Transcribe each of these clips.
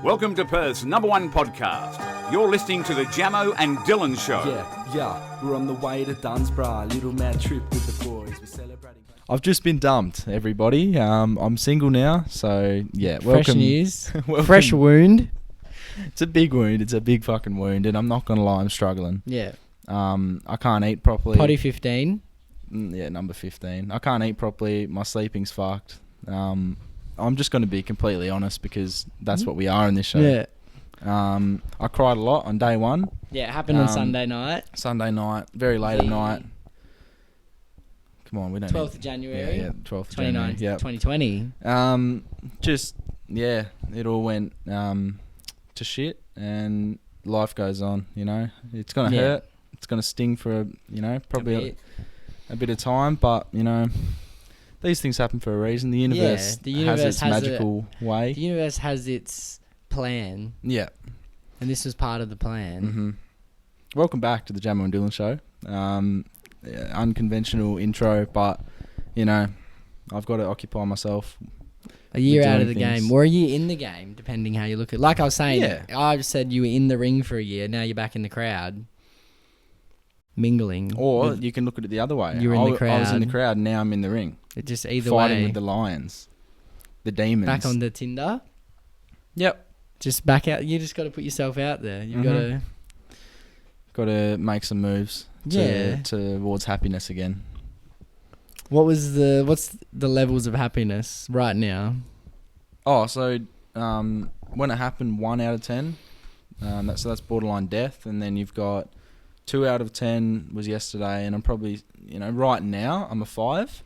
Welcome to Perth's #1 podcast. You're listening to the Jamo and Dylan Show. Yeah, we're on the way to Dunsborough. Little mad trip with the boys. We're celebrating. I've just been dumped, everybody. I'm single now, so yeah. Fresh Welcome. news. Welcome. Fresh wound. It's a big wound. It's a big fucking wound, and I'm not gonna lie, I'm struggling. Yeah. I can't eat properly. Potty 15. Yeah, number 15. I can't eat properly. My sleeping's fucked. I'm just going to be completely honest because that's what we are in this show. Yeah. I cried a lot on day one. Yeah, it happened on Sunday night. Sunday night, very late at night. Come on, we don't 12th of January. Yeah, 12th of January. 29th, Yeah. 2020. Just, yeah, it all went to shit and life goes on, you know. It's going to hurt. It's going to sting for, probably a bit of time, but, these things happen for a reason. The universe, has its magical way. The universe has its plan. Yeah. And this was part of the plan. Mm-hmm. Welcome back to the Jamo and Dylan Show. Unconventional intro, but, I've got to occupy myself. A year out of the things. game. Or a year in the game, depending how you look at it. Like I was saying, Yeah. I just said you were in the ring for a year. Now you're back in the crowd. Mingling. Or you can look at it the other way. You're in the I was in the crowd. crowd, now I'm in the ring. It just either Fighting way. with the lions. The demons. Back on the Tinder. Yep. Just back out. You just got to put yourself out there. You've Got to make some moves towards happiness again. what's the levels of happiness right now? Oh, so when it happened, 1 out of 10. That's borderline death, and then you've got 2 out of 10 was yesterday, and I'm probably right now I'm a 5,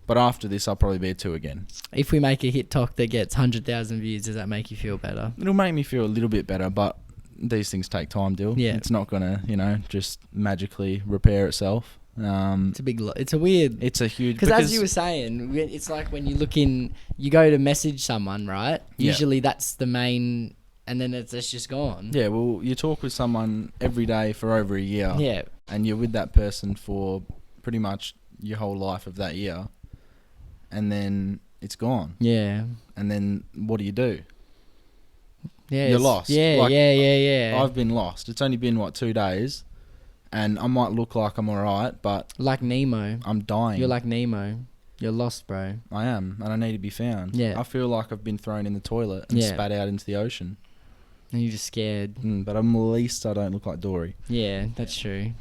but after this I'll probably be a 2 again. If we make a hit talk that gets 100,000 views, does that make you feel better? It'll make me feel a little bit better, but these things take time, Dill. Yeah. It's not gonna just magically repair itself. It's a big. It's a weird. It's a huge Because as you were saying, it's like when you you go to message someone, right? Yeah. Usually that's the main, and then it's just gone. Yeah, well, you talk with someone every day for over a year. Yeah. And you're with that person for pretty much your whole life of that year. And then it's gone. Yeah. And then what do you do? Yeah. You're lost. Yeah, yeah. I've been lost. It's only been, 2 days? And I might look like I'm alright, but... Like Nemo. I'm dying. You're like Nemo. You're lost, bro. I am, and I need to be found. Yeah. I feel like I've been thrown in the toilet and spat out into the ocean. And you're just scared. But at least I don't look like Dory. Yeah, that's true.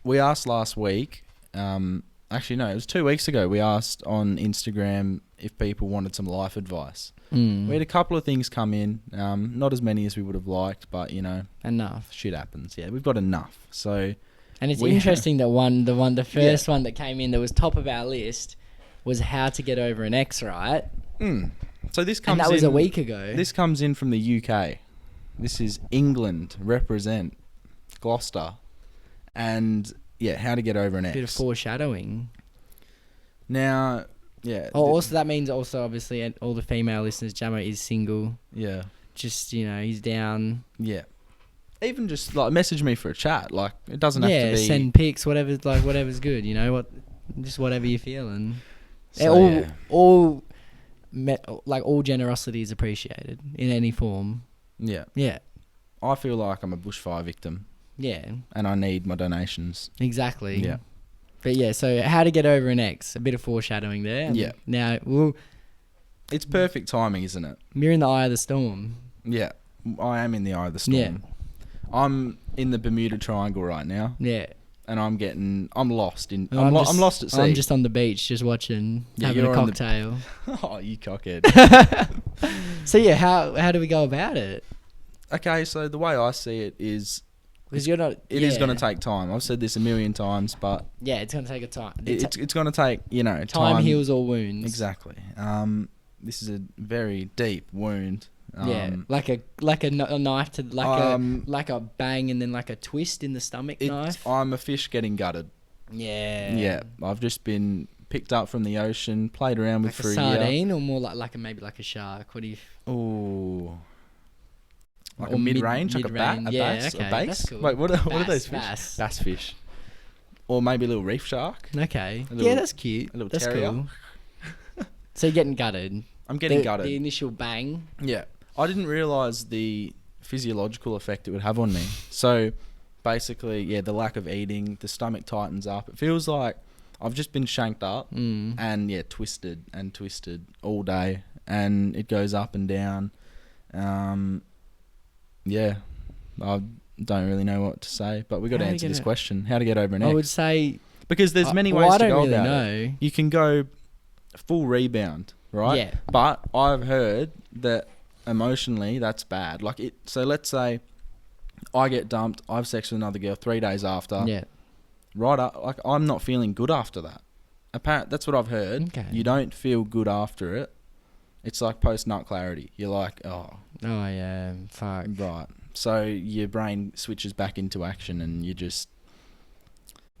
We asked last week... actually, no, it was 2 weeks ago. We asked on Instagram if people wanted some life advice. We had a couple of things come in, not as many as we would have liked, but Enough. shit happens. Yeah, we've got enough. So, and it's interesting that the first one that came in that was top of our list was how to get over an ex, right? So this comes and that was in, a week ago. This comes in from the UK. This is England, represent Gloucester, and how to get over an ex. Bit of foreshadowing. Now, yeah. Oh, also that means obviously all the female listeners, Jamo is single. Yeah. Just he's down. Yeah. Even just message me for a chat. Like it doesn't have to be. Send pics, whatever's good. Just whatever you're feeling. So, all generosity is appreciated in any form. Yeah. Yeah. I feel like I'm a bushfire victim. Yeah. And I need my donations. Exactly. Yeah. But so how to get over an ex? A bit of foreshadowing there. Yeah. Now, it's perfect timing, isn't it? you're in the eye of the storm. Yeah. I am in the eye of the storm. Yeah. I'm in the Bermuda Triangle right now. Yeah. And I'm lost I'm lost at sea. I'm just on the beach, just watching, having a cocktail. Oh, you cockhead. So how do we go about it? Okay, so the way I see it is... Because you're not... It is going to take time. I've said this a million times, but... Yeah, it's going to take a time. It's going to take, time. Time heals all wounds. Exactly. This is a very deep wound. Like a knife to... Like a bang and then like a twist in the stomach knife. I'm a fish getting gutted. Yeah. Yeah. I've just been picked up from the ocean, played around with like for a a year. sardine or more maybe like a shark? What do you... Ooh. Like or a mid-range, like mid-range. a bass? Okay, A bass? that's cool. Wait, what are those fish? Bass fish. Or maybe a little reef shark. Okay. Little, that's cute. A little that's terrier. cool. So you're getting gutted. I'm getting gutted. The initial bang. Yeah. I didn't realise the physiological effect it would have on me. So basically, yeah, the lack of eating, the stomach tightens up. It feels like I've just been shanked up and twisted all day, and it goes up and down. Yeah, I don't really know what to say, but we got to answer this question: how to get over an ex? I would say because there's many ways to go about know. it. You can go full rebound, right? Yeah. But I've heard that emotionally that's bad. Like it. So let's say I get dumped. I have sex with another girl 3 days after. Yeah. Right up, like I'm not feeling good after that. That's what I've heard. Okay. You don't feel good after it. It's like post-nut clarity. You're like, oh yeah, fuck. right. So your brain switches back into action, and you just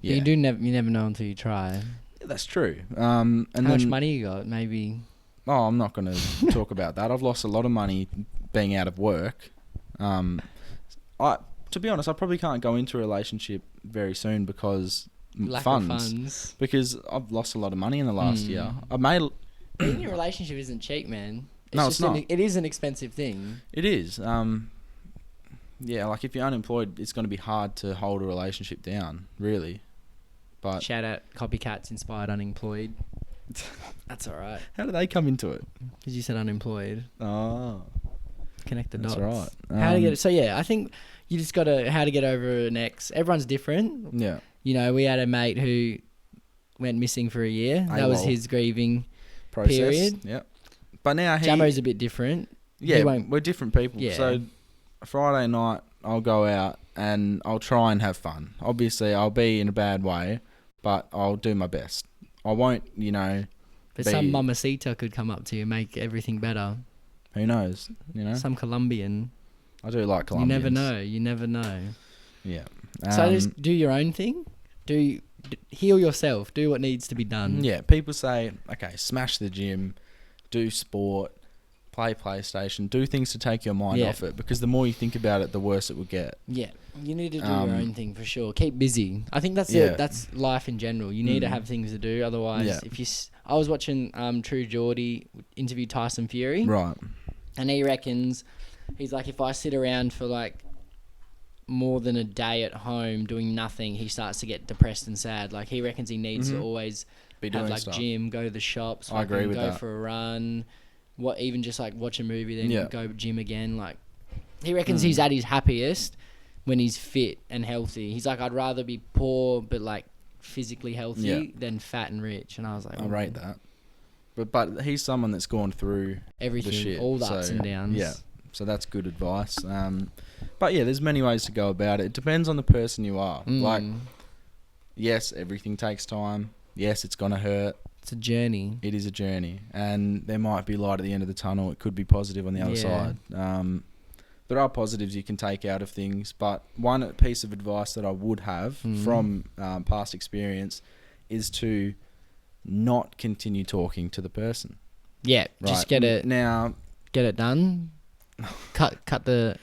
You never know until you try. Yeah, that's true. And how much money you got? Maybe. Oh, I'm not going to talk about that. I've lost a lot of money being out of work. To be honest, I probably can't go into a relationship very soon because Lack of funds. Because I've lost a lot of money in the last year. I made. Being in a relationship isn't cheap, man. It's not. It is an expensive thing. It is. Yeah, like if you're unemployed, it's going to be hard to hold a relationship down, really. But shout out Copycats Inspired Unemployed. That's all right. How do they come into it? Because you said unemployed. Oh. Connect the dots. That's right. How to get it? So yeah, I think you just got to how to get over an ex. Everyone's different. Yeah. You know, we had a mate who went missing for a year. That was his grieving process. Period. Yeah. But now Jamo's a bit different. Yeah, we're different people. Yeah. So Friday night I'll go out and I'll try and have fun. Obviously I'll be in a bad way, but I'll do my best. I won't, But some mamacita could come up to you and make everything better. Who knows? Some Colombian. I do like Colombians. You never know. Yeah. So just do your own thing. Heal yourself. Do what needs to be done. Yeah. People say, okay, smash the gym, do sport, play PlayStation, do things to take your mind off it. Because the more you think about it, the worse it will get. Yeah. You need to do your own thing for sure. Keep busy. I think that's it. That's life in general. You need to have things to do. Otherwise, I was watching True Geordie interview Tyson Fury. Right. And he reckons, he's like, if I sit around for like more than a day at home doing nothing, he starts to get depressed and sad. Like he reckons he needs to always have like stuff. Gym, go to the shops, I agree with go that. for a run, even just like watch a movie, then go gym again. Like he reckons he's at his happiest when he's fit and healthy. He's like, I'd rather be poor but like physically healthy than fat and rich. And I was like, I rate that. But he's someone that's gone through everything, the shit, all the ups and downs. Yeah, so that's good advice. But yeah, there's many ways to go about it. It depends on the person you are. Like, yes, everything takes time. Yes, it's gonna hurt. It's a journey. It is a journey, and there might be light at the end of the tunnel. It could be positive on the other side. There are positives you can take out of things, but one piece of advice that I would have from past experience is to not continue talking to the person. Yeah, just get it done. cut the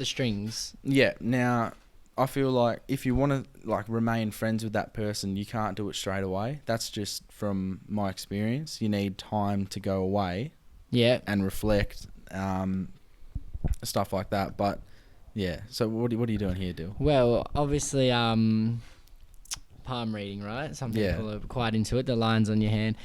strings. Yeah. Now, I feel like if you want to like remain friends with that person, you can't do it straight away. That's just from my experience. You need time to go away. Yeah. And reflect, stuff like that. But yeah. So what are you doing here, Dill? Well, obviously, palm reading, right? Some people are quite into it. The lines on your hand,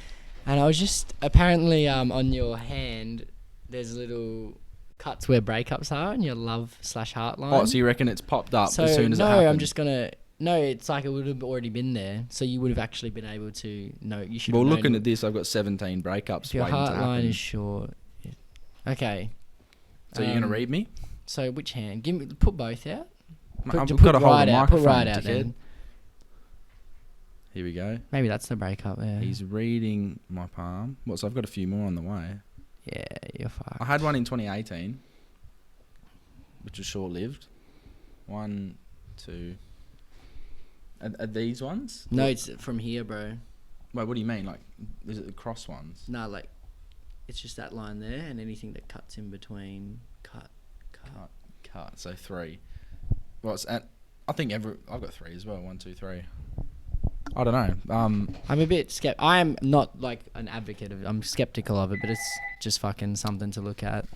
and I was just apparently on your hand. There's little cuts where breakups are in your love/heart line. Oh, so you reckon it's popped up as soon as it happened? No, I'm just gonna. No, it's like it would have already been there, so you would have actually been able to know. You should. Well, looking at this, I've got 17 breakups. If your heart line is short. Yeah. Okay. So you're gonna read me? So which hand? Put both out. I've got to hold the microphone. Put right out then. Here we go. Maybe that's the breakup there. He's reading my palm. So I've got a few more on the way. Yeah, you're fucked. I had one in 2018, which was short-lived. 1, 2. Are these ones? No, it's from here, bro. Wait, what do you mean? Like, is it the cross ones? No, like, it's just that line there, and anything that cuts in between. Cut. So 3. Well, I think I've got 3 as well. 1, 2, 3. I don't know. I'm a bit skeptical. I am not like an advocate of it. I'm skeptical of it, but it's just fucking something to look at.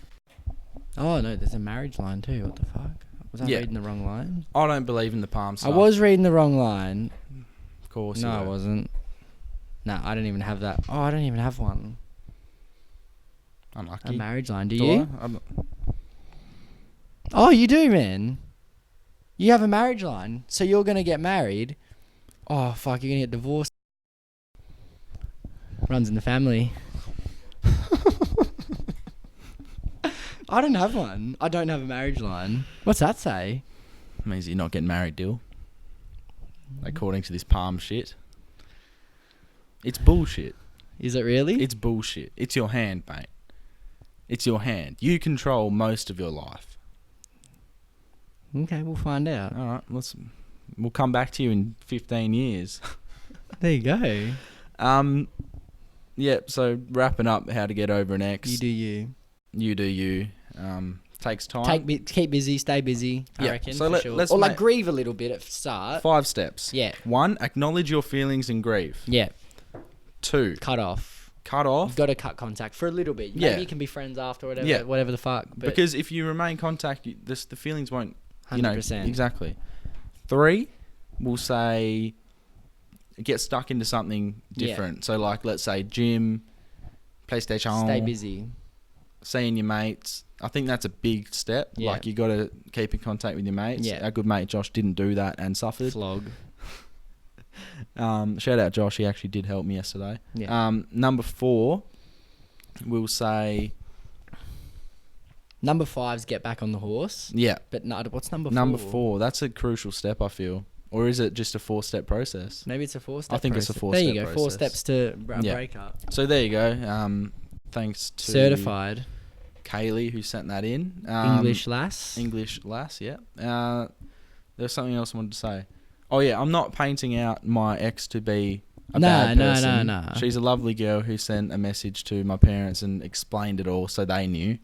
Oh no, there's a marriage line too. What the fuck? Was I Yeah. reading the wrong line? I don't believe in the palm stuff. I was reading the wrong line. Of course. No, you I were. wasn't. No, I don't even have that. Oh, I don't even have one. Unlucky. A marriage line. Do Do you? I? Oh, you do, man. You have a marriage line, so you're gonna get married. Oh fuck, you're gonna get divorced. Runs in the family. I don't have one. I don't have a marriage line. What's that say? Means you're not getting married, Dill. According to this palm shit. It's bullshit. Is it really? It's bullshit. It's your hand, mate. It's your hand. You control most of your life. Okay, we'll find out. All right, we'll come back to you in 15 years. There you go. Yeah, so wrapping up how to get over an ex. You do you. You do you. Takes time. Keep busy, stay busy. I Yeah, reckon. so For sure. let's or like make- grieve a little bit at the start. 5 steps. Yeah. 1, acknowledge your feelings and grieve. Yeah. 2, Cut off. cut off. You've got to cut contact for a little bit. Yeah. Maybe you can be friends after, whatever. Yeah. Whatever the fuck. But Because if you remain contact, the feelings won't. 100%. Exactly. 3, we'll say get stuck into something different. So like, let's say gym, PlayStation. Stay busy. Seeing your mates. I think that's a big step. Yeah. Like, you got to keep in contact with your mates. Yeah. Our good mate Josh didn't do that and suffered. Flog. Shout out Josh. He actually did help me yesterday. Yeah. Number 4, we'll say. Number 5's get back on the horse. Yeah. But no, what's number 4? Number 4. That's a crucial step, I feel. Or is it just a 4-step process? Maybe it's a 4-step. I think it's a process. 4-step There you go. 4 process. steps to Yeah. break up. So there you go. Thanks to Certified Kaylee who sent that in. English lass. English lass, yeah. There's something else I wanted to say. Oh yeah, I'm not painting out my ex to be a bad person. No. She's a lovely girl who sent a message to my parents and explained it all so they knew,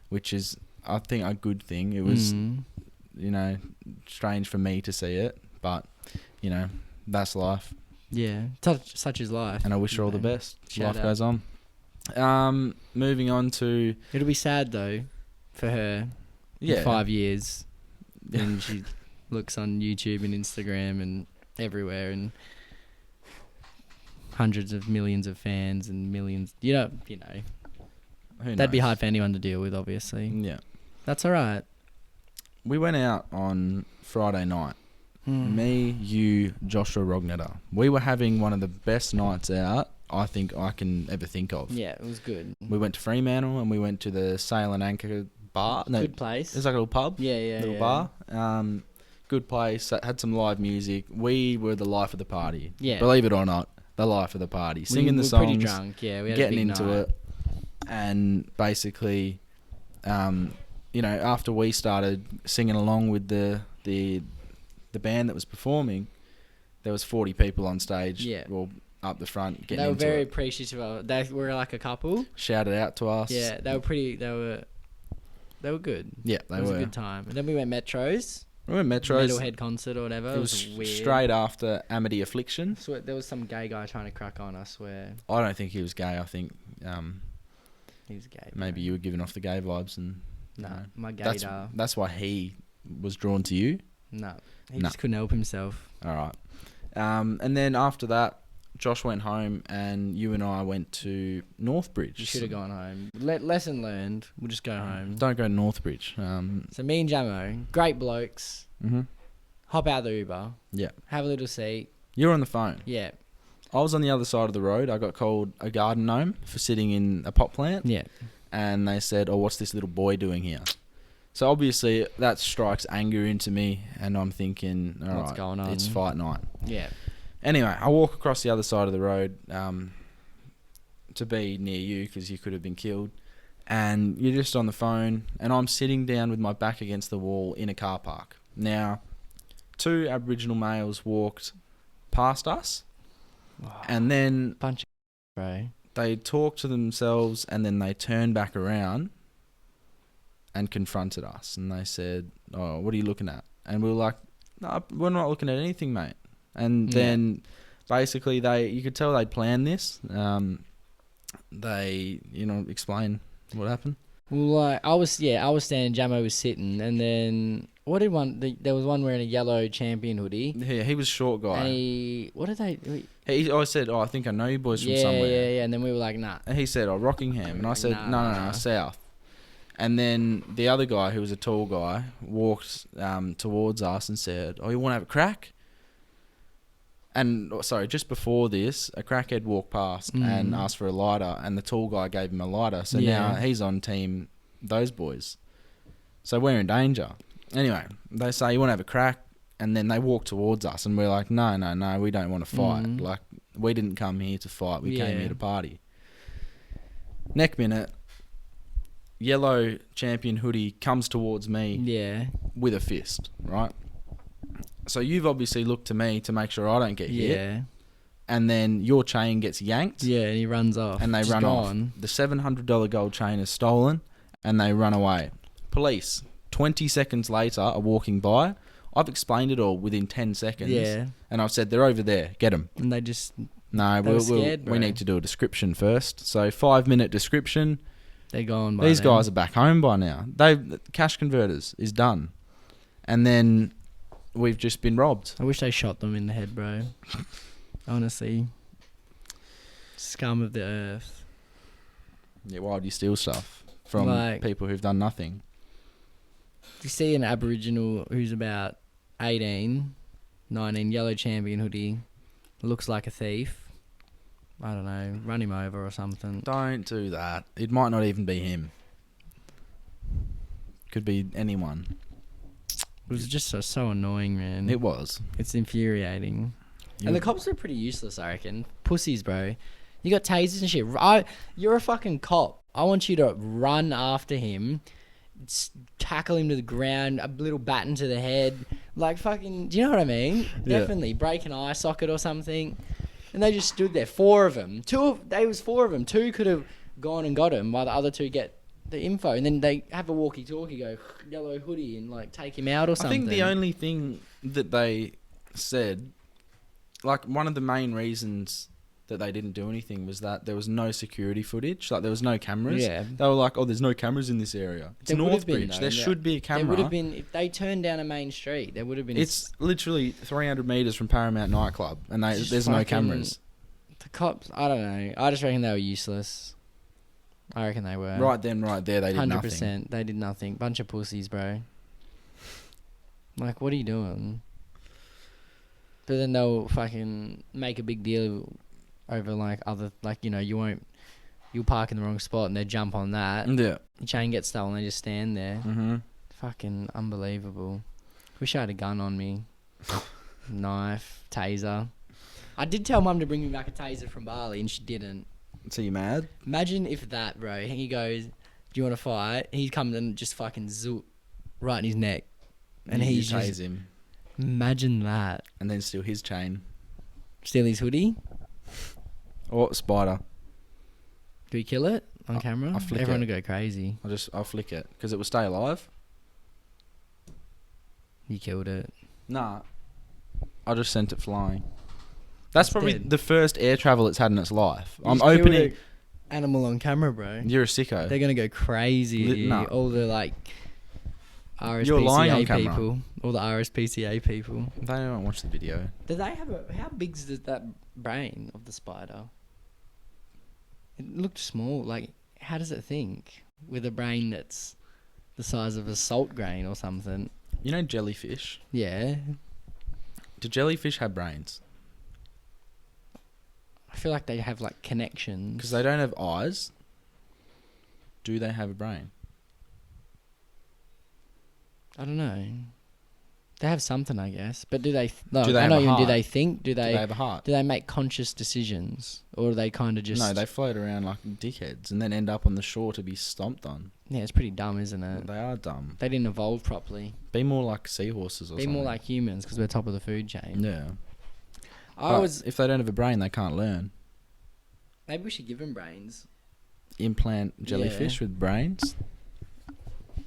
which is, I think, a good thing. It was, strange for me to see it, but, that's life. Yeah. Such is life. And I wish her all the Okay. best. Shout Life out. goes on. Moving on to... It'll be sad though for her Yeah. in 5 years when she looks on YouTube and Instagram and everywhere and hundreds of millions of fans and millions. Who That'd be knows? hard for anyone to deal with, obviously. Yeah. That's all right. We went out on Friday night. Me, you, Joshua Rognetter. We were having one of the best nights out I think I can ever think of. Yeah, it was good. We went to Fremantle and we went to the Sail and Anchor bar. No, Good place. it's like a little pub. Yeah. Little bar. Good place. Had some live music. We were the life of the party. Yeah. Believe it or not, the life of the party. Singing the we were songs. pretty drunk. Yeah, we had Getting a big into night. it. And basically, after we started singing along with the band that was performing, there was 40 people on stage. Yeah. Well, up the front getting They were into very it. appreciative of it. They were like a couple. Shouted out to us. Yeah, they were pretty. They were good. Yeah, they It was were. a good time. And then we went Metros. We went Metros. Metalhead concert or whatever. It was weird. straight after Amity Affliction. Swear, there was some gay guy trying to crack on, I swear. I don't think he was gay. I think He was gay. maybe you were giving off the gay vibes, and No, you know, my gaydar. that's why he was drawn to you. No, he No. just couldn't help himself. All right. And then after that, Josh went home, and you and I went to Northbridge. You should have gone home. Lesson learned. We'll just go home. Don't go to Northbridge. So me and Jamo, great blokes. Mhm. Hop out the Uber. Yeah. Have a little seat. You're on the phone. Yeah. I was on the other side of the road. I got called a garden gnome for sitting in a pot plant. Yeah. And they said, "Oh, what's this little boy doing here?" So obviously that strikes anger into me, and I'm thinking, all What's right, going on? it's fight night. Yeah. Anyway, I walk across the other side of the road to be near you because you could have been killed, and you're just on the phone, and I'm sitting down with my back against the wall in a car park. Now, 2 Aboriginal males walked past us, and then Bunch of bro. they talked to themselves, and then they turned back around and confronted us, and they said, "Oh, what are you looking at?" And we were like, "No, we're not looking at anything, mate." And then basically you could tell they'd planned this. They, explain what happened. Well, like I was standing, Jamo was sitting, and then there was one wearing a yellow champion hoodie. Yeah, he was a short guy. And I said, I think I know you boys from somewhere. Yeah. And then we were like, nah. And he said, Rockingham. And I said, no, South. And then the other guy, who was a tall guy, walked towards us and said, you want to have a crack? And, just before this, a crackhead walked past and asked for a lighter, and the tall guy gave him a lighter. So now he's on team those boys. So we're in danger. Anyway, they say, you want to have a crack? And then they walk towards us, and we're like, no, we don't want to fight. Like, we didn't come here to fight. We came here to party. Next minute, yellow champion hoodie comes towards me with a fist, right? So you've obviously looked to me to make sure I don't get hit. Yeah. And then your chain gets yanked. Yeah, and he runs off. And they run off. The $700 gold chain is stolen, and they run away. Police, 20 seconds later, are walking by. I've explained it all within 10 seconds. Yeah. And I've said, they're over there. Get them. And they just... No, we need to do a description first. So 5-minute description. They're gone by These guys are back home by now. Cash converters is done. And then... we've just been robbed. I wish they shot them in the head, bro. Honestly. Scum of the earth. Yeah, why would you steal stuff from people who've done nothing? You see an Aboriginal who's about 18, 19, yellow champion hoodie, looks like a thief. I don't know, run him over or something. Don't do that. It might not even be him. Could be anyone. It was just so annoying, man. It was. It's infuriating. And the cops are pretty useless, I reckon. Pussies, bro. You got tasers and shit. You're a fucking cop. I want you to run after him, tackle him to the ground, a little baton to the head. Like fucking, do you know what I mean? Yeah. Definitely. Break an eye socket or something. And they just stood there. 4 of them. 4 of them. 2 could have gone and got him while the other 2 get the info, and then they have a walkie-talkie, go yellow hoodie, and like take him out or something. I think the only thing that they said, like one of the main reasons that they didn't do anything was that there was no security footage, like there was no cameras. Yeah, they were like, there's no cameras in this area. It's Northbridge. There should be a camera. There would have been if they turned down a main street. There would have been. It's literally 300 meters from Paramount nightclub, and there's no cameras. The cops, I don't know. I just reckon they were useless. I reckon they were. Right then, right there, they did 100%, nothing. 100%. They did nothing. Bunch of pussies, bro. Like, what are you doing? But then they'll fucking make a big deal over, like, you'll park in the wrong spot and they jump on that. Yeah. Your chain gets stolen, they just stand there. Mm-hmm. Fucking unbelievable. Wish I had a gun on me. Knife, taser. I did tell Mum to bring me back a taser from Bali and she didn't. So you mad? Imagine if that, bro. He goes, do you want to fight? He comes and just fucking zoop right in his neck. And he tase him. Imagine that. And then steal his chain. Steal his hoodie? Or spider. Do we kill it on camera? I'll flick Everyone will go crazy. I'll flick it. Because it will stay alive. You killed it. Nah. I just sent it flying. That's probably the first air travel it's had in its life. I'm opening animal on camera, bro. You're a sicko. They're gonna go crazy. Nah. All the like RSPCA You're lying on people, camera. All the RSPCA people. They don't watch the video. Do they have how big is that brain of the spider? It looked small. Like, how does it think with a brain that's the size of a salt grain or something? You know jellyfish? Yeah. Do jellyfish have brains? I feel like they have like connections. Because they don't have eyes. Do they have a brain? I don't know. They have something, I guess. But do they... No, do they I have know a even heart? Do they think? Do they have a heart? Do they make conscious decisions? Or do they kind of just... No, they float around like dickheads and then end up on the shore to be stomped on. Yeah, it's pretty dumb, isn't it? They are dumb. They didn't evolve properly. Be more like seahorses or something. Be more like humans because we're top of the food chain. Yeah. If they don't have a brain, they can't learn. Maybe we should give them brains. Implant jellyfish with brains.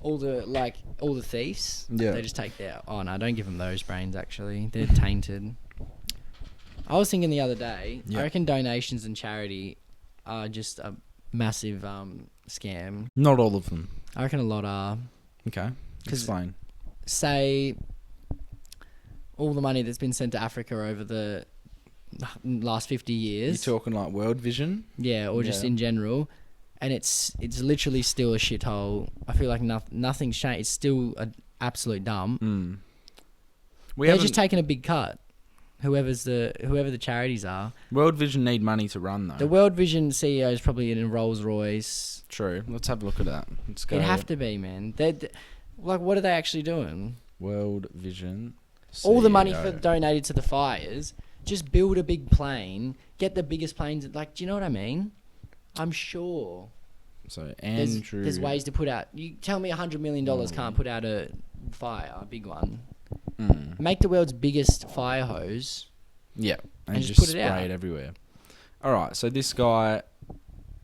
All the thieves. Yeah. They just take their. Oh no! Don't give them those brains. Actually, they're tainted. I was thinking the other day. I reckon donations and charity are just a massive scam. Not all of them. I reckon a lot are. Okay. Explain. Say all the money that's been sent to Africa over the last 50 years. You're talking like World Vision? Yeah, or just in general. And it's literally still a shithole. I feel like nothing's changed. It's still an absolute dump. They're just taking a big cut. Whoever the charities are. World Vision need money to run though. The World Vision CEO is probably in a Rolls Royce. True. Let's have a look at that. Let's go. It'd have to be, man. Like, what are they actually doing? World Vision CEO. All the money donated to the fires. Just build a big plane. Get the biggest planes. Like, do you know what I mean? I'm sure. So Andrew, there's ways to put out. You tell me $100 million can't put out a fire, a big one. Make the world's biggest fire hose. Yeah, and just put it spray out. it everywhere. All right. So this guy,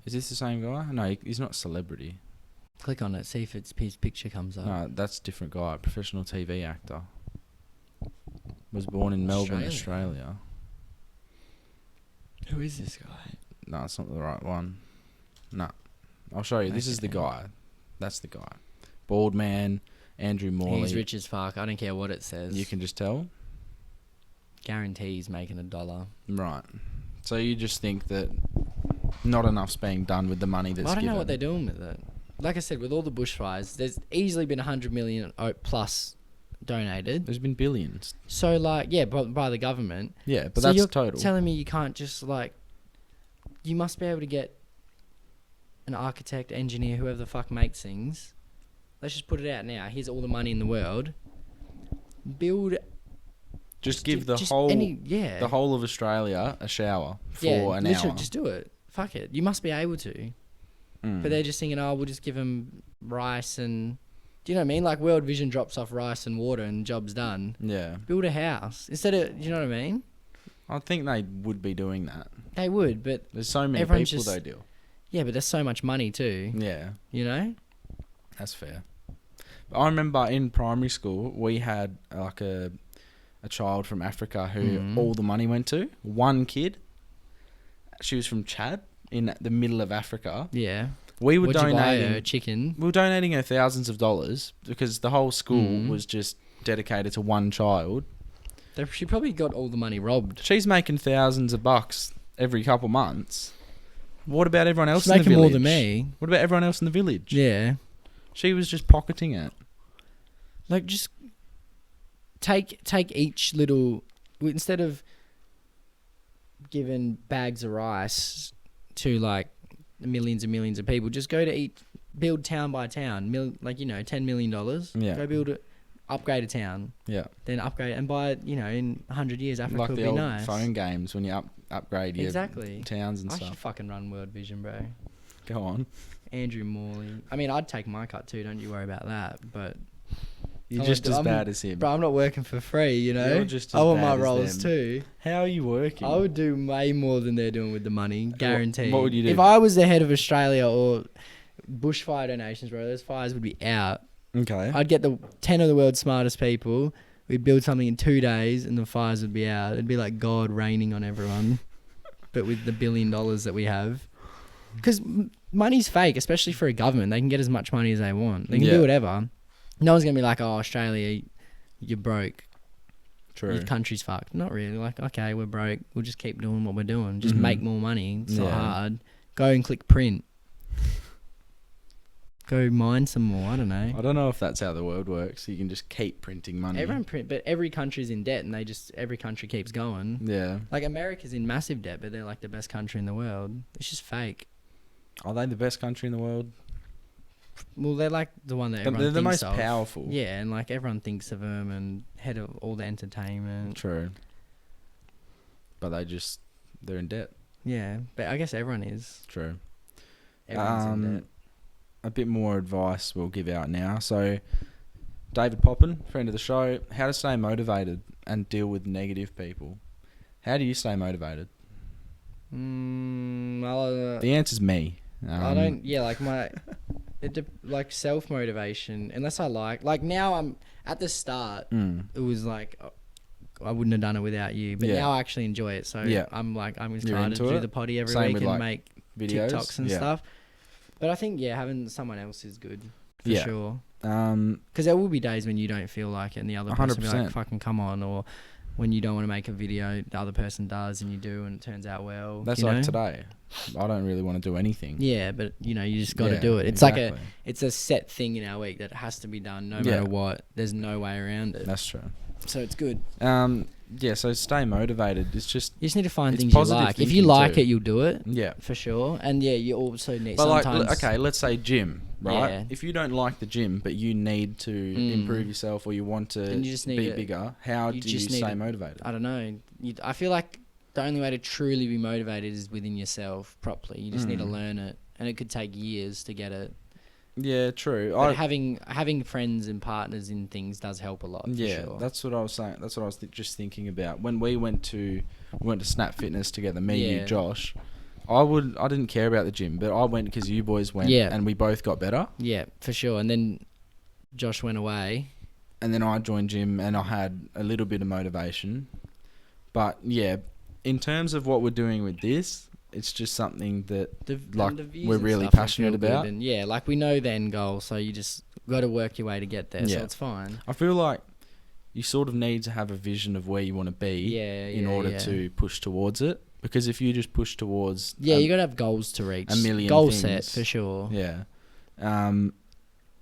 is this the same guy? No, he's not a celebrity. Click on it. See if his picture comes up. No, that's a different guy. Professional TV actor. Was born in Melbourne, Australia. Who is this guy? No, it's not the right one. No. I'll show you. This is the guy. That's the guy. Bald man, Andrew Morley. He's rich as fuck. I don't care what it says. You can just tell? Guarantee he's making $1. Right. So you just think that not enough's being done with the money that's given. I don't know what they're doing with it. Like I said, with all the bushfires, there's easily been 100 million plus donated. There's been billions. So, like, yeah, by the government. Yeah, but so that's you're total. Telling me you can't just, like... You must be able to get an architect, engineer, whoever the fuck makes things. Let's just put it out now. Here's all the money in the world. Build... Just give the whole of Australia a shower for an hour. Just do it. Fuck it. You must be able to. But they're just thinking, we'll just give them rice and... Do you know what I mean? Like World Vision drops off rice and water and job's done. Yeah. Build a house. Instead of... Do you know what I mean? I think they would be doing that. They would, but... There's so many people they do. Yeah, but there's so much money too. Yeah. You know? That's fair. But I remember in primary school, we had like a child from Africa who all the money went to. One kid. She was from Chad in the middle of Africa. Yeah. We were donating... Buy her a chicken? We were donating her thousands of dollars because the whole school was just dedicated to one child. She probably got all the money robbed. She's making thousands of bucks every couple months. What about everyone else in the village? She's making more than me. What about everyone else in the village? Yeah. She was just pocketing it. Like, just take each little... Instead of giving bags of rice to, like, millions and millions of people, just go to build town by town. $10 million. Yeah. Go build it. Upgrade a town. Yeah. Then upgrade and buy it, in 100 years Africa like would the be old nice. phone games when you upgrade your towns and I stuff. I should fucking run World Vision, bro. Go on. Andrew Morley. I mean, I'd take my cut too, don't you worry about that, but... You're just as bad as him. Bro, I'm not working for free, You're just as I want bad my roles as them. too. How are you working? I would do way more than they're doing with the money, guaranteed. What would you do? If I was the head of Australia or bushfire donations, bro, those fires would be out. Okay. I'd get the 10 of the world's smartest people. We'd build something in 2 days and the fires would be out. It'd be like God raining on everyone, but with the $1 billion that we have. Because money's fake, especially for a government. They can get as much money as they want. They can do whatever. No one's going to be like, oh, Australia, you're broke. True. Your country's fucked. Not really. Like, okay, we're broke. We'll just keep doing what we're doing. Just make more money. It's not hard. Go and click print. Go mine some more. I don't know. I don't know if that's how the world works. You can just keep printing money. Everyone but every country's in debt, and every country keeps going. Yeah. Like America's in massive debt, but they're like the best country in the world. It's just fake. Are they the best country in the world? Well, they're like the one that everyone they're the thinks most powerful. Yeah, and like everyone thinks of them and head of all the entertainment. True. But they're in debt. Yeah, but I guess everyone is. True. Everyone's in debt. A bit more advice we'll give out now. So, David Poppin, friend of the show, how to stay motivated and deal with negative people. How do you stay motivated? The answer's me. I don't. Yeah, like like self motivation. Unless I like now I'm at the start. It was like I wouldn't have done it without you, but now I actually enjoy it. So I'm just trying to do the potty every week and make videos, TikToks and stuff. But I think having someone else is good for Yeah. sure. Because there will be days when you don't feel like it, and the other person will be like, 100%. "Fucking come on," or when you don't want to make a video, the other person does, and you do, and it turns out well. That's you like know? today. I don't really want to do anything. Yeah, but you just got to Yeah, do it. It's exactly. like it's a set thing in our week that has to be done no matter what. There's no way around it. That's true. So it's good. So stay motivated. It's just You just need to find it's things you positive like. If you thinking like too. it, you'll do it. yeah. For sure. And you also need But sometimes. like, okay, let's say gym, right? Yeah. If you don't like the gym, but you need to improve yourself or you want to Then you just need be to- bigger, how you do just you need stay to- motivated? I don't know. I feel like the only way to truly be motivated is within yourself properly. You just need to learn it. And it could take years to get it. Yeah, true. But having friends and partners in things does help a lot. Yeah, for sure. that's what I was saying. That's what I was just thinking about. When we went to Snap Fitness together, me, you, Yeah. Josh. I didn't care about the gym, but I went because you boys went, Yeah. and we both got better. Yeah, for sure. And then Josh went away. And then I joined gym, and I had a little bit of motivation. But yeah, in terms of what we're doing with this, it's just something that like views we're and really stuff will passionate feel good, about. and like we know the end goal, so you just got to work your way to get there. Yeah. So it's fine. I feel like you sort of need to have a vision of where you want to be in order to push towards it. Because if you just push towards you got to have goals to reach. a million goal things, set for sure. Yeah.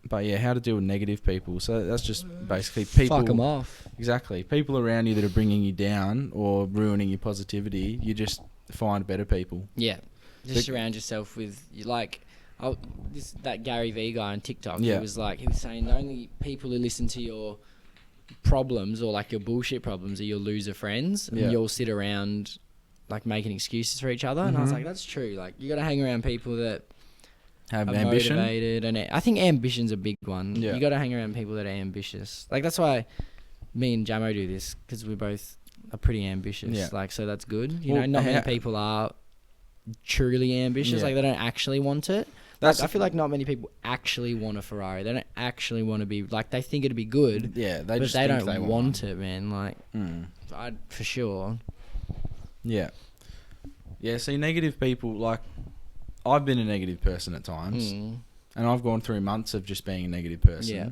But yeah, how to deal with negative people. So that's just basically people. Fuck them off. Exactly. People around you that are bringing you down or ruining your positivity. You just find better people. Yeah. Just surround yourself with that Gary Vee guy on TikTok. He was saying the only people who listen to your problems or like your bullshit problems are your loser friends, and you'll sit around like making excuses for each other. And I was like, that's true. Like you got to hang around people that Have are ambition. motivated, and I think ambition's a big one. Yeah. You got to hang around people that are ambitious. Like that's why me and Jamo do this, because we both are pretty ambitious. Yeah. Like so that's good. Well, Not many people are truly ambitious. Yeah. Like they don't actually want it. I feel like not many people actually want a Ferrari. They don't actually want to be like, they think it'd be good. Yeah, but just they think don't they want it, man. Like, Mm. for sure. Yeah. Yeah, see, negative people, like, I've been a negative person at times, and I've gone through months of just being a negative person. Yeah.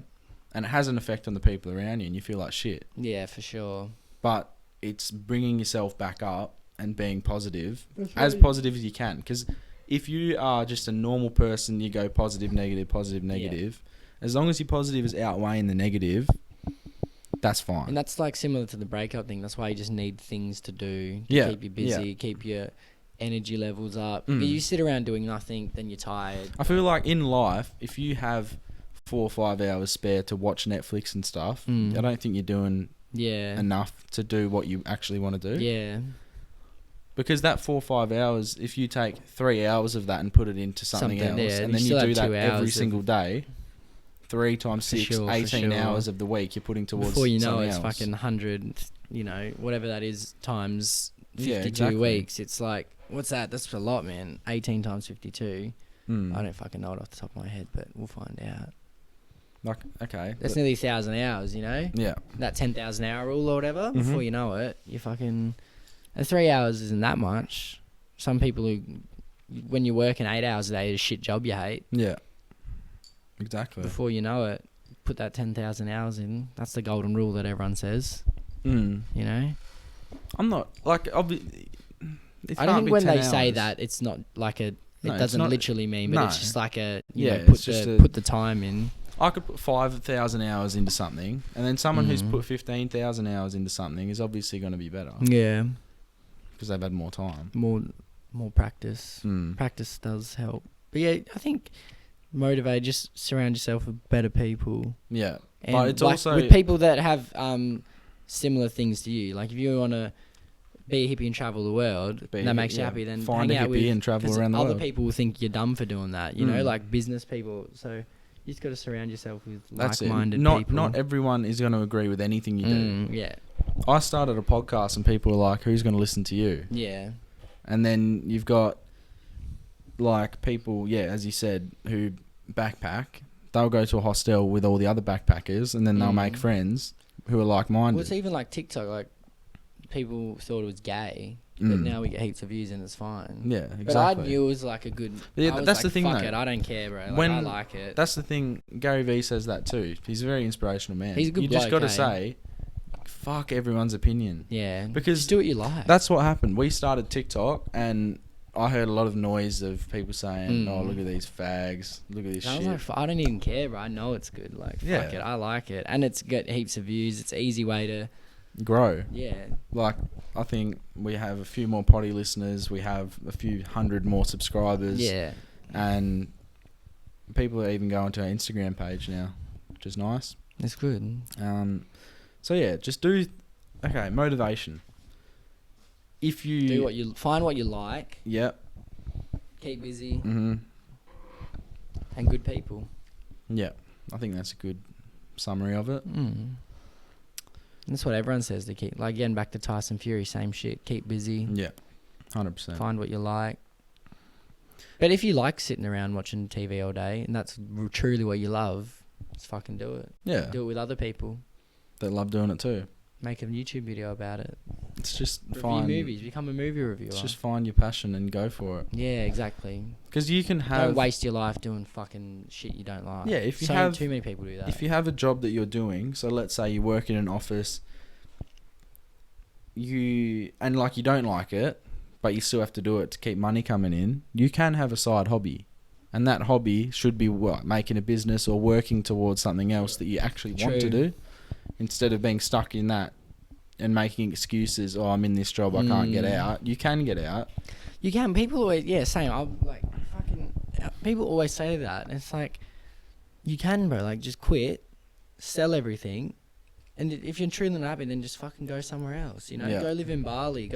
And it has an effect on the people around you, and you feel like shit. Yeah, for sure. But it's bringing yourself back up and being positive, as positive as you can. Because if you are just a normal person, you go positive, negative, positive, negative. As long as your positive is outweighing the negative, that's fine. And that's like similar to the breakup thing. That's why you just need things to do to Yeah, keep you busy, keep your energy levels up. Mm. If you sit around doing nothing, then you're tired. I feel like in life, if you have 4 or 5 hours spare to watch Netflix and stuff, I don't think you're doing enough to do what you actually want to do. Yeah. Because that 4 or 5 hours, if you take 3 hours of that and put it into something else, and then you do that every single day, 3 times 6, 18 hours of the week you're putting towards before you know something it's else. fucking 100, whatever that is, times 52 exactly. weeks. It's like, what's that? That's a lot, man. 18 times 52. I don't fucking know it off the top of my head, but we'll find out. Like, okay. That's nearly 1,000 hours, Yeah. That 10,000 hour rule or whatever. Before you know it, you fucking... And 3 hours isn't that much. Some people who, when you're working 8 hours a day, is a shit job you hate. Yeah. Exactly. Before you know it, put that 10,000 hours in. That's the golden rule that everyone says. You know? I'm not, like, I don't think when they say hours. that, it's not like a... No, It it's doesn't not- literally mean, but no. it's just like a... Yeah, put it's just put the time in. I could put 5,000 hours into something, and then someone who's put 15,000 hours into something is obviously going to be better. Yeah. Because they've had more time. More practice. Practice does help. But yeah, I think motivate, just surround yourself with better people. Yeah. And but it's like, also... with people that have similar things to you. Like if you want to be a hippie and travel the world, and that makes you happy, then find hang a out hippie with, and travel 'cause around the other world. people will think you're dumb for doing that, you know, like business people. So you just got to surround yourself with That's like-minded it. people. Not everyone is going to agree with anything you do. Yeah. I started a podcast and people were like, who's going to listen to you? Yeah. And then you've got like people, as you said, who backpack. They'll go to a hostel with all the other backpackers and then they'll make friends who are like-minded. Well, it's even like TikTok. Like people thought it was gay But now we get heaps of views and it's fine. Yeah, exactly. But I knew it was like a good... Yeah, I was that's like, the thing, fuck though. it, I don't care, bro. Like, When- I like it. That's the thing. Gary Vee says that too. He's a very inspirational man. He's a good You just bloke, got to eh? say, fuck everyone's opinion. Yeah. Because just do what you like. That's what happened. We started TikTok, and I heard a lot of noise of people saying, "Oh, look at these fags. Look at this I shit." was like, I don't even care, bro. I know it's good. Like, Yeah. fuck it. I like it. And it's got heaps of views. It's an easy way to... Grow. Yeah. Like, I think we have a few more potty listeners. We have a few hundred more subscribers. Yeah. And people are even going to our Instagram page now, which is nice. It's good. So yeah, just do. Okay, motivation. If you Do what you... Find what you like. Yep. Keep busy. Mm-hmm. And good people. Yeah, I think that's a good summary of it. That's what everyone says to keep. Like, getting back to Tyson Fury, same shit. Keep busy. Yeah, 100%. Find what you like. But if you like sitting around watching TV all day and that's truly what you love, just fucking do it. Yeah, Do it with other people. they love doing it too. Make a YouTube video about it. It's just Review find movies. Become a movie reviewer. It's just find your passion and go for it. Yeah, exactly. Because you can have Don't waste your life doing fucking shit you don't like. Yeah, if you have too many people do that. If you have a job that you're doing, so let's say you work in an office, you don't like it, but you still have to do it to keep money coming in, you can have a side hobby. And that hobby should be making a business or working towards something else that you actually want to do, instead of being stuck in that and making excuses. Oh, I'm in this job, I can't get out. You can get out. You can. People always, same. People always say that. It's like, you can, bro. Like, just quit, sell everything, and if you're truly not happy, then just fucking go somewhere else. You know, Yeah. go live in Bali.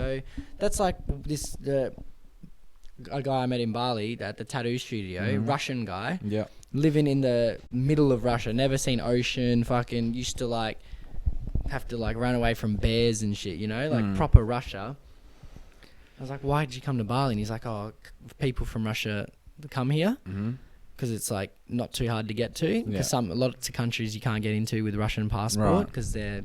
That's like a guy I met in Bali at the tattoo studio, Russian guy, Yeah. living in the middle of Russia, never seen ocean, fucking used to have to run away from bears and shit, you know, proper Russia. I was like, why did you come to Bali? And he's like, people from Russia come here because it's not too hard to get to. Because a lot of countries you can't get into with Russian passport because they're,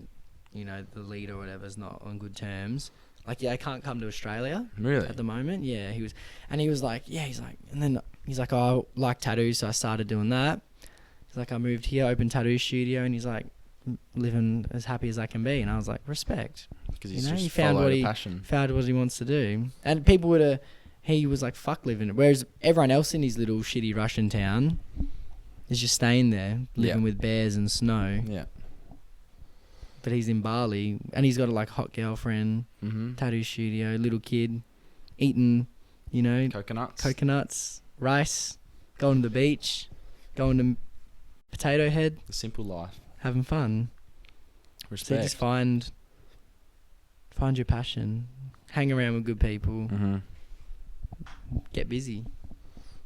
the leader or whatever is not on good terms. I can't come to Australia Really? at the moment. Yeah, he was like, and then he's like, oh, I like tattoos, so I started doing that. He's like, I moved here, opened tattoo studio, and he's like, living as happy as I can be. And I was like, respect. Because He he's found what he wants to do. And people he was like, fuck living it. Whereas everyone else in his little shitty Russian town is just staying there, living with bears and snow. Yeah. But he's in Bali, and he's got a hot girlfriend, tattoo studio, little kid, eating, coconuts, rice, going to the beach, going to Potato Head, The simple life. having fun. Respect. So just find your passion, hang around with good people, get busy.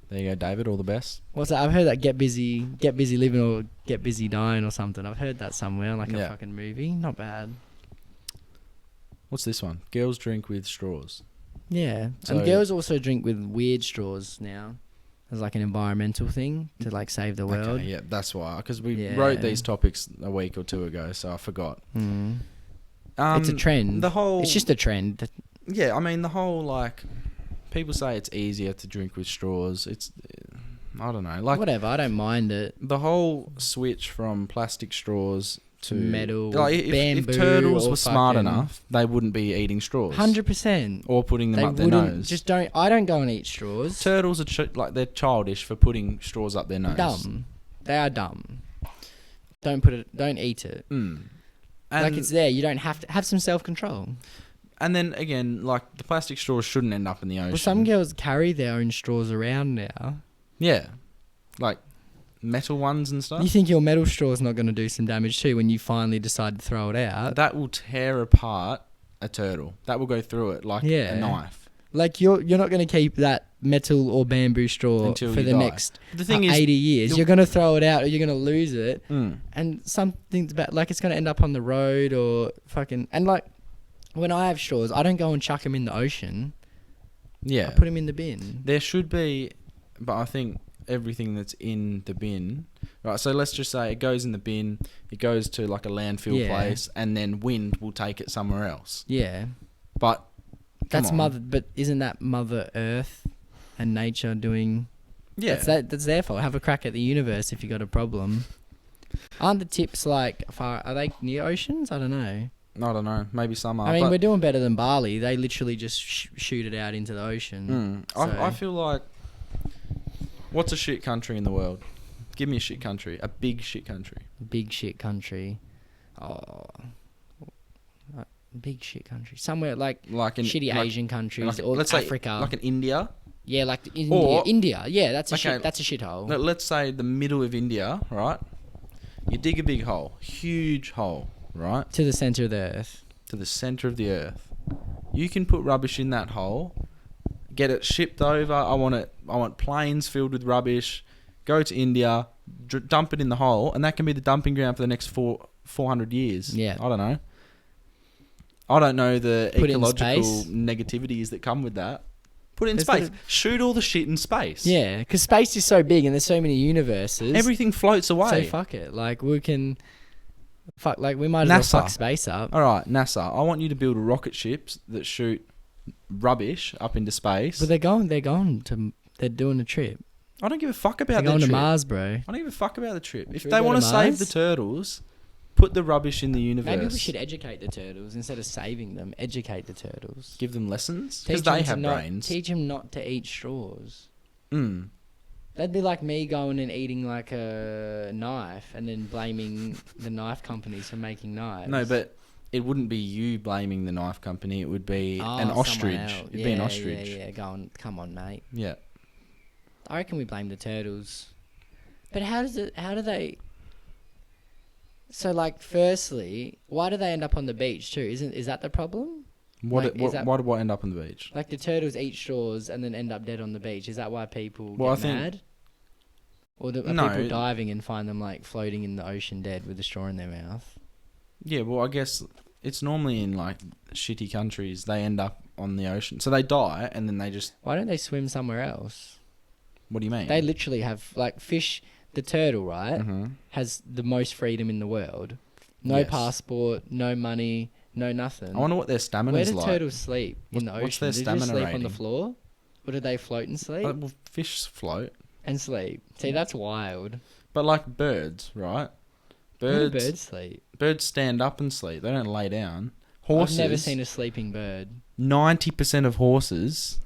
There you go, David. All the best. What's that? I've heard that get busy living or get busy dying or something. I've heard that somewhere, a fucking movie. Not bad. What's this one? Girls drink with straws. Yeah. So- And girls also drink with weird straws now. As an environmental thing to save the world. Okay, yeah, that's why. Because we Yeah. wrote these topics a week or two ago, so I forgot. It's a trend. It's just a trend. Yeah, I mean, the whole, people say it's easier to drink with straws. It's, I don't know. Whatever, I don't mind it. The whole switch from plastic straws to metal, if bamboo, turtles or were smart fucking- enough, they wouldn't be eating straws. 100%. Or putting them They up their wouldn't. nose. I don't go and eat straws. Turtles are they're childish for putting straws up their nose. Dumb. They are dumb. Don't eat it. And It's there. You don't have to have some self-control. And then again, the plastic straws shouldn't end up in the ocean. Well, some girls carry their own straws around now. Yeah. Metal ones and stuff. You think your metal straw is not going to do some damage too when you finally decide to throw it out? That will tear apart a turtle. That will go through it like a knife. You're not going to keep that metal or bamboo straw Until for you the die. next The thing is, 80 years. You're going to throw it out or you're going to lose it. Mm. And something's about it's going to end up on the road or fucking... And when I have straws, I don't go and chuck them in the ocean. Yeah. I put them in the bin. There should be, but I think everything that's in the bin, right? So let's just say it goes in the bin, it goes to a landfill place, and then wind will take it somewhere else. Yeah. But That's but isn't that Mother Earth and nature doing? Yeah, that's their fault. Have a crack at the universe if you got a problem. Aren't the tips like far? Are they near oceans? I don't know. I don't know. Maybe some are. I mean, we're doing better than Bali. They literally just shoot it out into the ocean. I feel like, what's a shit country in the world? Give me a shit country. A big shit country. Big shit country. Oh. Big shit country. Somewhere like in shitty Asian countries or let's Africa. Like in India. Yeah, like India. Yeah, that's a shithole. Let's say the middle of India, right? You dig a big hole. Huge hole, right? To the centre of the earth. To the centre of the earth. You can put rubbish in that hole, get it shipped over. I want planes filled with rubbish. Go to India, dump it in the hole, and that can be the dumping ground for the next 400 years. Yeah. I don't know. I don't know the ecological negativities that come with that. Put it in space. Shoot all the shit in space. Yeah, because space is so big and there's so many universes. Everything floats away. So fuck it. Like, we can... we might as well fuck space up. All right, NASA, I want you to build rocket ships that shoot rubbish up into space. But they're doing a trip. I don't give a fuck about they're the trip. They're going to Mars, bro. I don't give a fuck about the trip. If they want to save the turtles... Put the rubbish in the universe. Maybe we should educate the turtles instead of saving them. Educate the turtles. Give them lessons because they have brains. Teach them not to eat straws. That'd be like me going and eating like a knife and then blaming the knife companies for making knives. No, but it wouldn't be you blaming the knife company. It would be an ostrich. It'd be an ostrich. Yeah. Come on, mate. Yeah. I reckon we blame the turtles. But how do they... So, like, firstly, why do they end up on the beach too? Is that the problem? Why do I end up on the beach? Like, the turtles eat straws and then end up dead on the beach. Is that why people get mad? Or are people diving and find them, like, floating in the ocean dead with a straw in their mouth? Yeah, well, I guess it's normally in, like, shitty countries. They end up on the ocean. So they die and then they just... Why don't they swim somewhere else? What do you mean? They literally have, like, fish... The turtle, right, has the most freedom in the world. No passport, no money, no nothing. I wonder what their stamina is like. Where do turtles sleep? In the ocean? What's their stamina do they sleep rating? on the floor? Or do they float and sleep? Well, fish float. And sleep. See, that's wild. But like birds, right? Birds sleep. Birds stand up and sleep. They don't lay down. Horses... I've never seen a sleeping bird. 90% of horses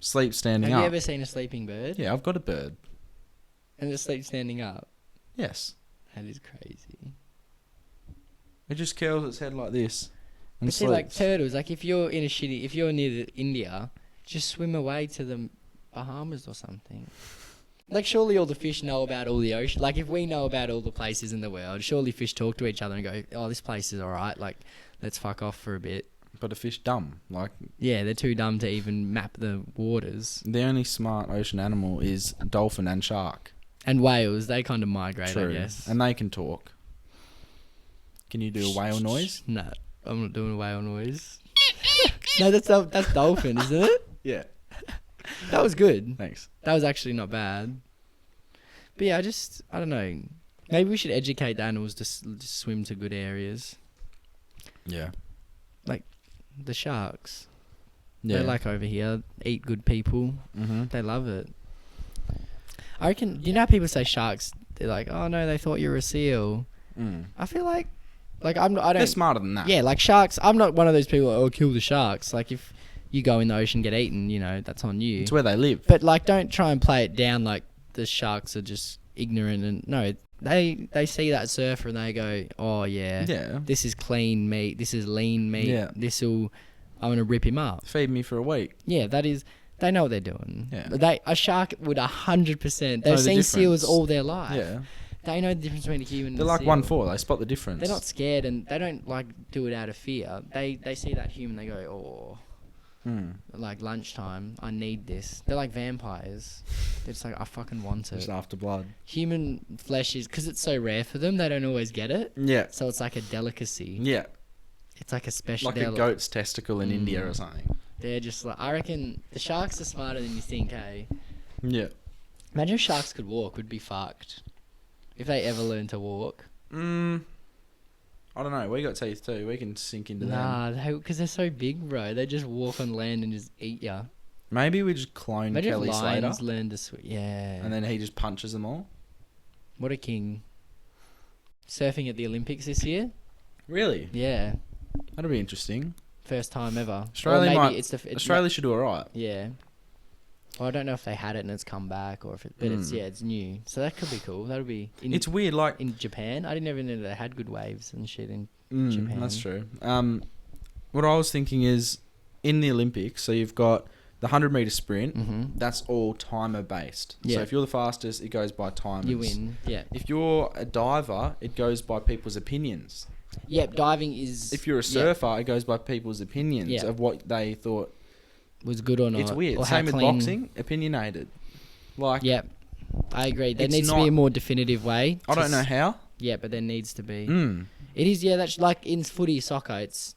sleep standing up. Have you ever seen a sleeping bird? Yeah, I've got a bird. And it sleeps standing up. Yes. That is crazy. It just curls its head like this. And but see, like turtles, like if you're near India, just swim away to the Bahamas or something. Like, surely all the fish know about all the ocean. Like, if we know about all the places in the world, surely fish talk to each other and go, "Oh, this place is alright. Like, let's fuck off for a bit." But a fish dumb, like... Yeah, they're too dumb to even map the waters. The only smart ocean animal is dolphin and shark. And whales, they kind of migrate, True. I guess. And they can talk. Can you do a whale noise? No, I'm not doing a whale noise. No, that's dolphin, isn't it? Yeah. That was good. Thanks. That was actually not bad. But yeah, I don't know. Maybe we should educate the animals to swim to good areas. Yeah. Like the sharks. Yeah. They like over here, eat good people. Mm-hmm. They love it. I reckon, you know how people say sharks, they're like, oh no, they thought you were a seal. I feel like I don't... They're smarter than that. Yeah, like sharks, I'm not one of those people, oh, kill the sharks. Like, if you go in the ocean and get eaten, you know, that's on you. It's where they live. But like, don't try and play it down like the sharks are just ignorant. And no, they see that surfer and they go, oh yeah, this is clean meat, this is lean meat, I'm going to rip him up. Feed me for a week. Yeah, that is... They know what they're doing. Yeah. A shark would 100%. They've seen seals all their life. Yeah. They know the difference between a human and a seal. They're like 1-4. They spot the difference. They're not scared and they don't like do it out of fear. They see that human, they go, oh. Like lunchtime, I need this. They're like vampires. They're just like, I fucking want it. Just after blood. Human flesh is, because it's so rare for them, they don't always get it. Yeah. So it's like a delicacy. Yeah. It's like a special... Like a goat's testicle in India or something. They're just like... I reckon the sharks are smarter than you think, eh? Yeah. Imagine if sharks could walk, we'd be fucked. If they ever learn to walk. I I don't know. We got teeth too. We can sink into them. Nah, because they're so big, bro. They just walk on land and just eat ya. Maybe we just clone Imagine Kelly if Slater. lions learn to swim. Yeah. And then he just punches them all. What a king. Surfing at the Olympics this year? Really? Yeah. That'll be interesting. First time ever. Australia Or might. maybe it's Australia should do alright. Yeah. Well, I don't know if they had it and it's come back or if it, but it's new. So that could be cool. That'll be. It's weird, like in Japan. I didn't even know they had good waves and shit in Mm, Japan. That's true. What I was thinking is, in the Olympics, so you've got the 100-meter sprint. Mm-hmm. That's all timer based. Yeah. So if you're the fastest, it goes by timers. You win. Yeah. If you're a diver, it goes by people's opinions. Yep. Diving is. If you're a surfer, it goes by people's opinions of what they thought was good or not. It's weird. Or Same with clean. boxing, opinionated. Like. Yep. I agree. There It's needs to be a more definitive way. I don't know how. Yeah, but there needs to be. Mm. It is, yeah, that's like in footy, soccer, it's...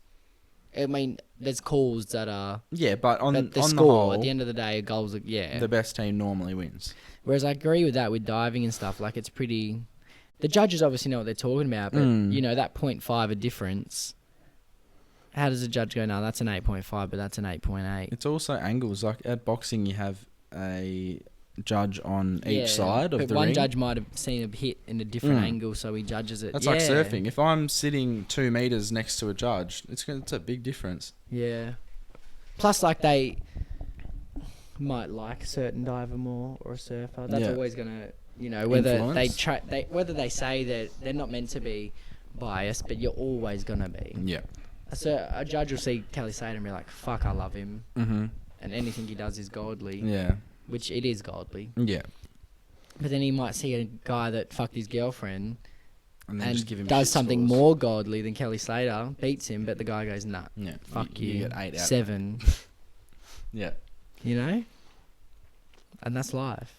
I mean, there's calls that are... Yeah, but on the on score, the whole, at the end of the day, goals are... Yeah. the best team normally wins. Whereas I agree with that with diving and stuff. Like, it's pretty... The judges obviously know what they're talking about, but, you know, that 0.5 a difference... How does a judge go, no, that's an 8.5, but that's an 8.8? It's also angles. Like at boxing, you have a judge on each side of but the one ring. judge might have seen a hit in a different angle, so he judges it. That's like surfing. If I'm sitting 2 meters next to a judge, it's a big difference. Yeah. Plus, like, they might like a certain diver more or a surfer. That's always gonna, you know, whether Influence. whether they say that they're not meant to be biased, but you're always gonna be. Yeah. So a judge will see Kelly Slater and be like, "Fuck, I love him," Mm-hmm. and anything he does is godly. Yeah. Which it is godly. Yeah. But then he might see a guy that fucked his girlfriend And then just give him does shit something scores. more godly than Kelly Slater, beats him, but the guy goes, "Nah, Yeah. fuck you, You get 8 out. 7." Yeah. You know, and that's life.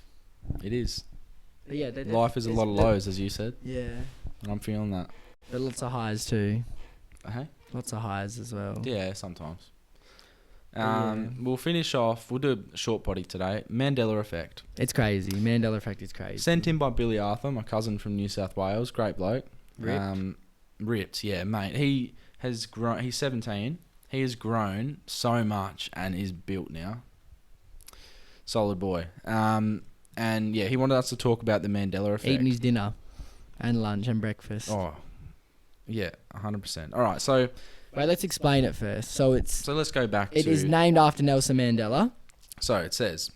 It is. But yeah, Life is a lot of lows, as you said. Yeah, And I'm feeling that. but lots of highs too. Okay. Lots of highs as well. Yeah, sometimes. Yeah. We'll finish off. We'll do a short potty today. Mandela effect. It's crazy. Mandela effect is crazy. Sent in by Billy Arthur, my cousin from New South Wales. Great bloke. Ripped. Ripped, yeah, mate. He has grown. He's 17. He has grown so much and is built now. Solid boy. And yeah, he wanted us to talk about the Mandela effect. Eating his dinner and lunch and breakfast. Oh, yeah, 100%. All right, so Wait, let's explain it first. So let's go back to... it is named after Nelson Mandela. So it says,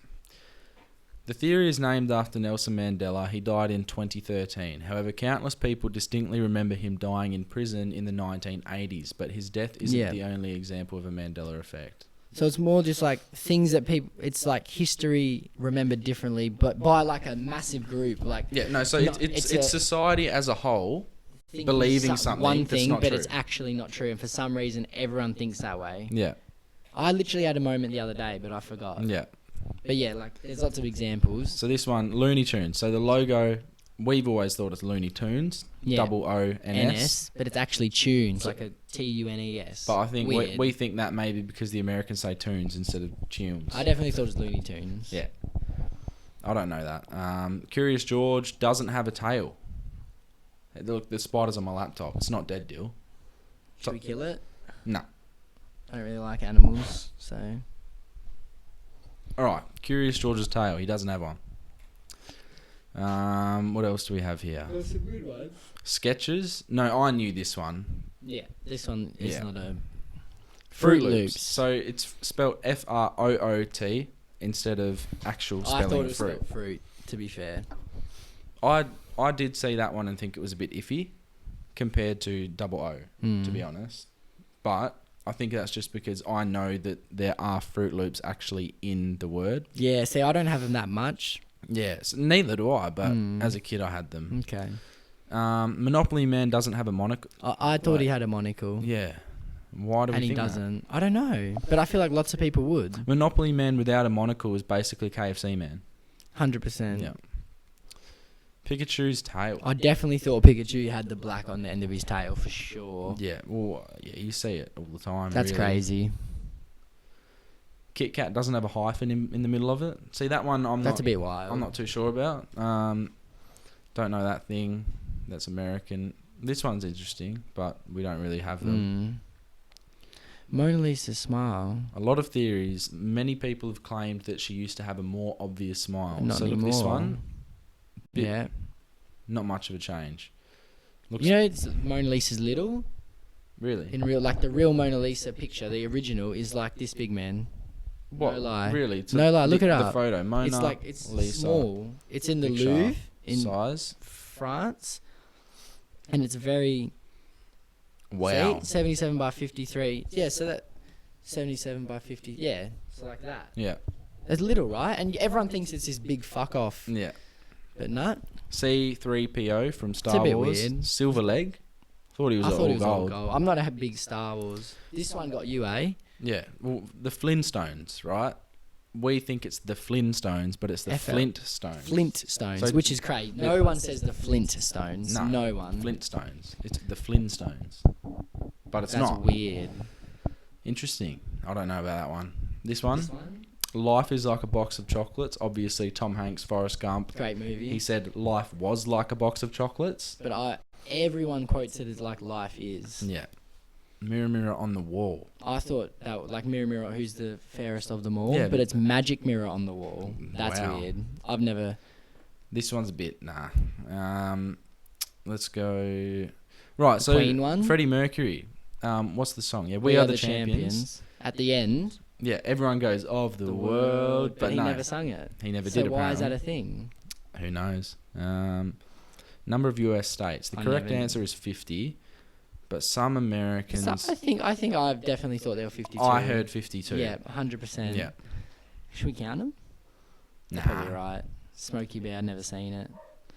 the theory is named after Nelson Mandela. He died in 2013. However, countless people distinctly remember him dying in prison in the 1980s, but his death isn't the only example of a Mandela effect. So it's more just like things that people... It's like history remembered differently, but by like a massive group. Like Yeah, no, so it's society as a whole thinking believing something one that's thing, not but true. it's actually not true, and for some reason everyone thinks that way. Yeah, I literally had a moment the other day, but I forgot. yeah. But yeah, like there's lots of examples. So this one, Looney Tunes. So the logo, we've always thought it's Looney Tunes, Yeah. OONS. But it's actually tunes, like a TUNES. But I think Weird. we think that maybe because the Americans say tunes instead of tunes. I definitely thought it was Looney Tunes. Yeah. I don't know that. Curious George doesn't have a tail. Hey, look, the spider's on my laptop. It's not dead, deal. Should we kill it? No. I don't really like animals, so... All right. Curious George's tail. He doesn't have one. What else do we have here? There's some weird ones. Sketches. No, I knew this one. Yeah, this one is not a... Fruit Loops. So it's spelled FROOT instead of actual spelling I thought it was fruit. spelled fruit, to be fair. I did see that one and think it was a bit iffy compared to double O, to be honest. But I think that's just because I know that there are Fruit Loops actually in the word. Yeah, see, I don't have them that much. Yeah, so neither do I, but as a kid I had them. Okay. Monopoly Man doesn't have a monocle. I thought he had a monocle. Yeah. Why do we And he think that? doesn't. I don't know. But I feel like lots of people would. Monopoly Man without a monocle is basically KFC Man. 100%. Yeah. Pikachu's tail. I definitely thought Pikachu had the black on the end of his tail for sure. Yeah, well, yeah, you see it all the time. That's really. crazy. Kit Kat doesn't have a hyphen in the middle of it. See, that one That's a bit wild. I'm not too sure about. Don't know that thing. That's American. This one's interesting, but we don't really have them. Mona Lisa's smile. A lot of theories. Many people have claimed that she used to have a more obvious smile. Not so anymore. look, this one, Yeah. not much of a change. Looks You know, it's Mona Lisa's little. really. In real, like the real Mona Lisa picture, the original is like this big, man. What? No lie. Really? It's No lie. Look it the up. photo. Mona It's like it's Lisa small. It's in the picture, Louvre in size. France, and it's very. Wow. See? 77 by 53. Yeah, so that 77 by 50. Yeah, so like that. Yeah. It's little, right? And everyone thinks it's this big fuck off, Yeah. but not. C3PO from Star a bit Wars. weird. Silver leg. Thought he was I all thought it was all gold. gold. I'm not a big Star Wars. This one got you, eh? Yeah. Well, the Flintstones, right? We think it's the Flintstones, but it's the FL. Flintstones. Flintstones, So- which is crazy. No one says the Flintstones. No one. Flintstones. It's the Flintstones. But it's That's not. weird. Interesting. I don't know about that one. This one? This one? Life is like a box of chocolates. Obviously, Tom Hanks, Forrest Gump. Great movie. He said life was like a box of chocolates. But everyone quotes it as like life is. Yeah. Mirror, mirror on the wall. I thought that like mirror, mirror, who's the fairest of them all? Yeah, but but- it's magic mirror on the wall. That's Wow. weird. I've never. This one's a bit nah. Let's go. Right, so Queen one? Freddie Mercury. What's the song? Yeah, we are the champions. At the end, Yeah, everyone goes of the world, but he no, never sung it. he never So did. why is that Apparently, a thing? who knows? Number of U.S. states. The I correct never- answer is 50, but some Americans. So I think I've definitely thought there were 52. I heard 52. Yeah, 100%. Yeah. Should we count them? Nah, Probably right. Smokey Bear, never seen it.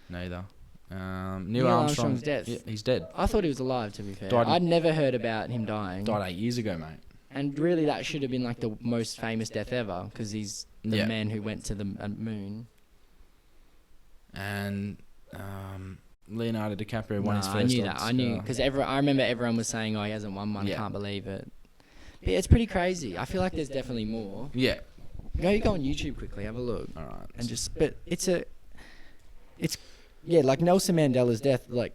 neither. Neil Neil Armstrong. Armstrong's dead. Yeah, he's dead. I thought he was alive, to be fair. Died in- I'd never heard about him dying. Died 8 years ago, mate. And really, that should have been like the most famous death ever, because he's the Yeah. man who went to the moon. And Leonardo DiCaprio won his first I knew that. I knew, because I remember everyone was saying, "Oh, he hasn't won one. Yeah. Can't believe it." But yeah, it's pretty crazy. I feel like there's definitely more. Yeah. Go on YouTube quickly, have a look, All right. and but it's like Nelson Mandela's death. Like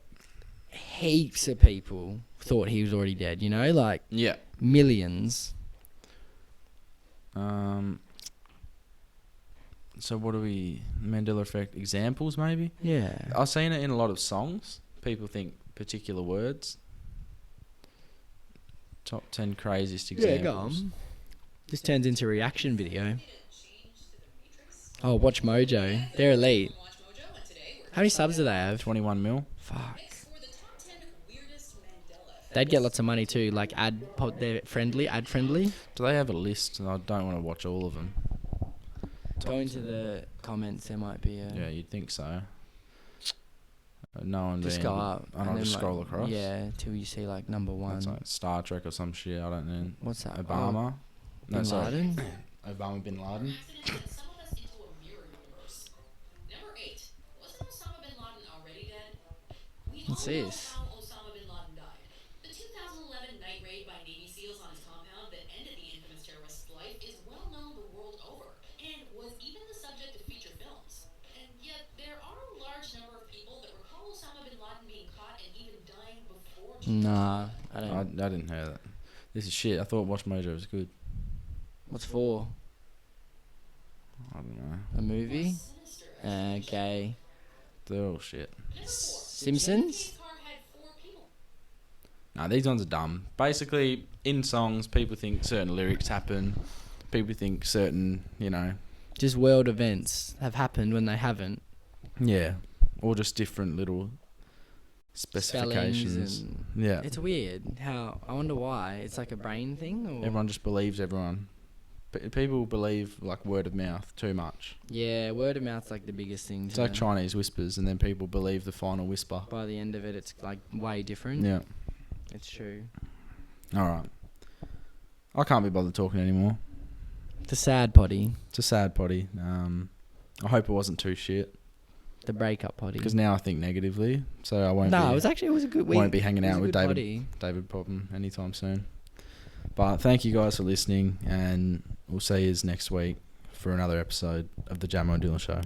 heaps of people thought he was already dead. You know, like Yeah. millions. So what do we... Mandela effect examples, maybe? Yeah. I've seen it in a lot of songs. People think particular words. Top 10 craziest examples. Yeah, go on. This turns into a reaction video. Oh, Watch Mojo. They're elite. How many subs do they have? 21 mil. Fuck. They'd get lots of money too, like they're ad friendly. Do they have a list? I don't want to watch all of them. Go into the comments, there might be a... Yeah, you'd think so. No one Just being... go up. And I'll then, just like, scroll across. Yeah, till you see like number one. That's like Star Trek or some shit. I don't know. What's that? Obama. Bin Laden? Obama bin Laden. What's this? The 2011 night raid by Navy SEALs on his compound that ended the infamous terrorist's life is well known the world over and was even the subject of feature films. And yet there are a large number of people that recall Osama bin Laden being caught and even dying before. Nah, I I don't. didn't hear that. This is shit. I thought Watch Mojo was good. What's for? I don't know. A movie? Gay. They're all shit. Simpsons? Nah, these ones are dumb. Basically, in songs, people think certain lyrics happen. People think certain, Just world events have happened when they haven't. Yeah. Or just different little specifications. Spellings and Yeah. it's weird how... I wonder why. It's like a brain thing? Or? Everyone just believes everyone. People believe, like, word of mouth too much. Yeah, word of mouth's like the biggest thing. It's like Chinese whispers, and then people believe the final whisper. By the end of it, it's like way different. Yeah. It's true. All right. I can't be bothered talking anymore. The sad potty. It's a sad potty. I hope it wasn't too shit, The breakup potty. because now I think negatively. So I won't. No, be, it was a good week. won't be hanging It was out a with good David potty. Popham anytime soon. But thank you guys for listening, and we'll see you next week for another episode of the Jamo and Dylan Show.